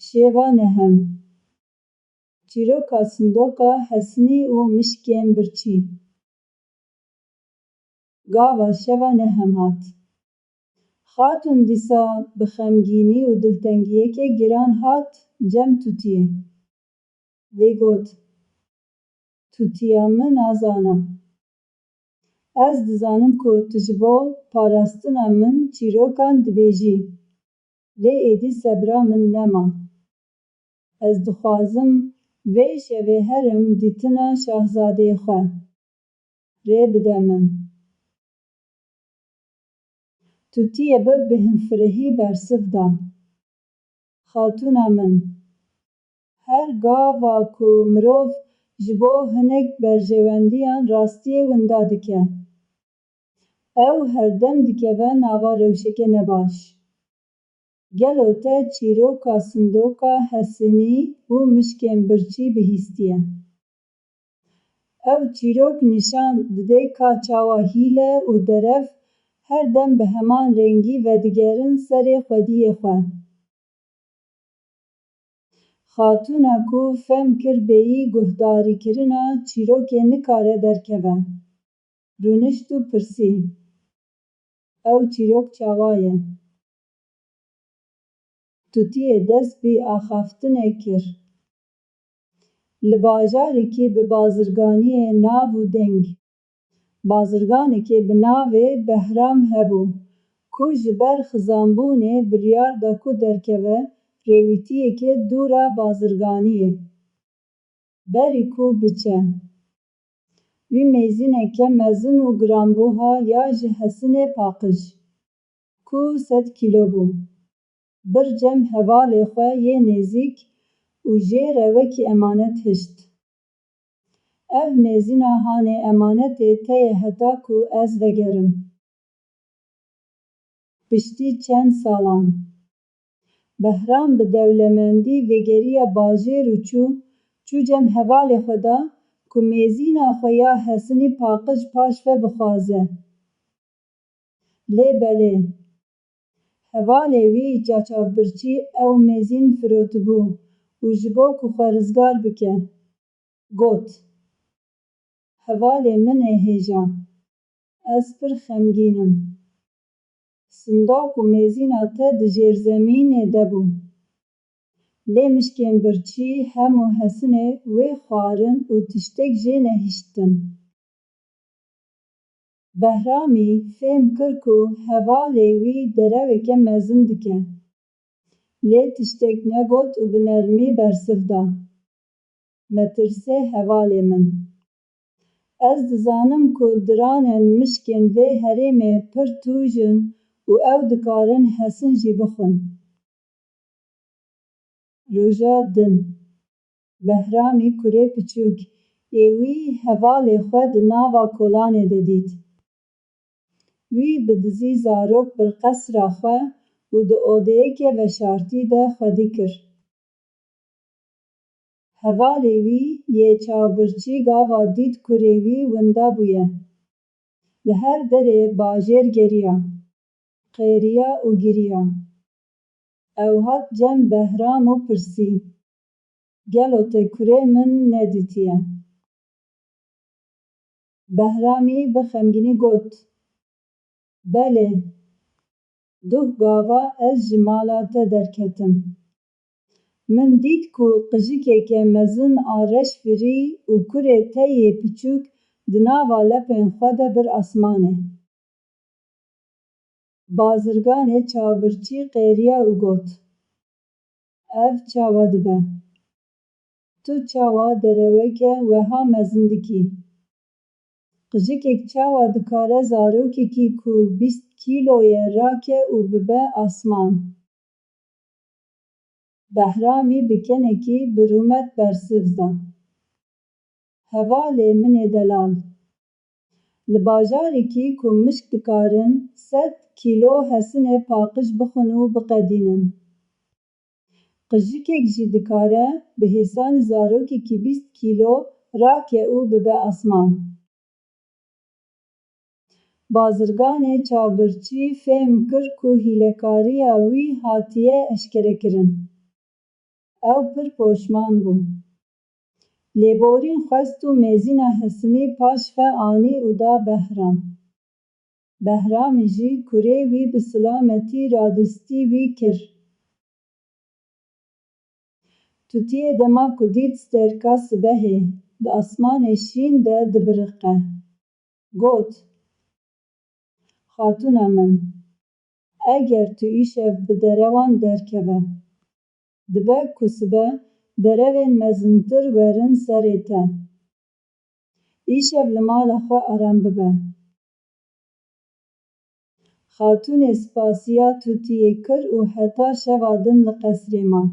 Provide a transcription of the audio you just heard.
Şêva nehem. Çîroka sindoqa Hesinî û mişkên birçî. Gava şeva nehem hat. Xatûn dîsa bi xemgînî û diltengiyekê giran hat cem tûtiyê. Wê got: Tûtiya min nazane. Ez dizanim ku tu ji bo parastina min çîrokan dibêjî, lê êdî sebra min nema. Ez dixwazim vê şevê herim dîtina şahzadeyê xwe. Rê bide min. Tûtiyê bi hinfirehî bersiv da. Xatûna min, her gava ku mirov ji bo hinek berjewendiyan rastiyê winda dike, ew herdem dikeve nava rewşeke nebaş. Gelo te çîroka sindoqa Hesinî û mişkên birçî bihîstiye. Ev çîrok nîşan dide ka çawa hîle û derev her dem bi heman rengî vedigerin serê xwediyê xwe. Xatûna ku fehm kir bêyî guhdarîkirina çîrokê nikare derkeve, rûnişt û pirsî: Ew çîrok çawa ye? Tûtiyê dest bi axaftinê kir. Li bajarekî bi bazirganiyê nav û deng, bazirganekê bi navê Behram hebû ku ji ber xizanbûnê biryar da ku derkeve rêwîtiyekê dûra bazirganiyê, berî ku biçe. Wî mêzîneke mezin û giranbuha ya ji Hesinê paqij, ku 100 kîlo bû, bir cem hevalê xwe yê nêzik û jê re wekî emanet hişt. Ev mêzîna hanê emanetê te ye heta ku ez vegerim. Piştî çend salan, Behram bi dewlemendî vegeriya bajêr û çû cem hevalê xwe da ku mêzîna xwe ya Hesinî paqij paş ve bixwaze. Lê belê, hevalê wî çaçavbirçî ew mêzîn firotibû û ji bo ku xwe rizgar bike, got: Hevalê min ê hêja, ez pir xemgîn im. Sindoq û mêzîna te di jêrzemînê de bû, lê mişkên birçî hemû Hesinê wê xwarin û tiştek jê nehîştin. Behramî fêm kir ku hevalê wî dereweke mezin dike, lê tiştek negot û bi nermî bersiv da: Metirsê hevalê min. Ez dizanim ku diranên mişkên vê herêmê pir tûj in û ew dikarin Hesin jî bixwin. Roja din, Behramî kurê piçûk ê wî hevalê xwe di nava kolanê de dît. Wî bi dizî zarok bi qesra xwe û di odeyeke veşartî de xwedî kir. Hevalê wî yê çavbirçî gava dît ku rê wî winda bûye. Li her derê bajêr geriya, qêriya û giriya. Ew hat cem Behram û pirsî: Gelo te kurê min nedîtiye? Behramî bi xemgînî got: Belê, duh gava ez ji mala te derketim. Min dît ku qijikeke mezin a reş firî û kurê te yê piçûk di nava lepên xwe de bir asmanê. Bazirganê çavbirçî qêriya û got: Ev çawa dibe? Tu çawa dereweke wiha mezin dikî? Qijikek çawa dikare zarokekî ku 20 kîloye rake û bibe asman? Behramî bi kenekî bi rûmet bersiv da: Hevalê min ê delal. Li bajarekî ku mişk dikarin 100 kîlo Hesinê paqij bixwin û biqedînin. Qijikek jî dikare bi hêsanî zarokekî 20 kîlo rake û bibe asman. Bazirganê çavbirçî fêm kir ku hîlekariya wî hatiye eşkerekirin. ew pir poşman bû. Lêborîn xwest û mêzîna Hesinî paş ve anî û da Behram. Behramê jî kurê wî bi silametî radistî wî kir. Tutiyê dema ku dît sterka sibehê di asmanê şîn de dibiriqe. Got: Xatûna min, eger tu îşev bi derewan derkeve, dibe ku sibe derewên mezintir werin serê te. Îşev li mala xwe aram bibe. Xatûnê spasiya tutiyê kir û heta şeva din li qesrê man.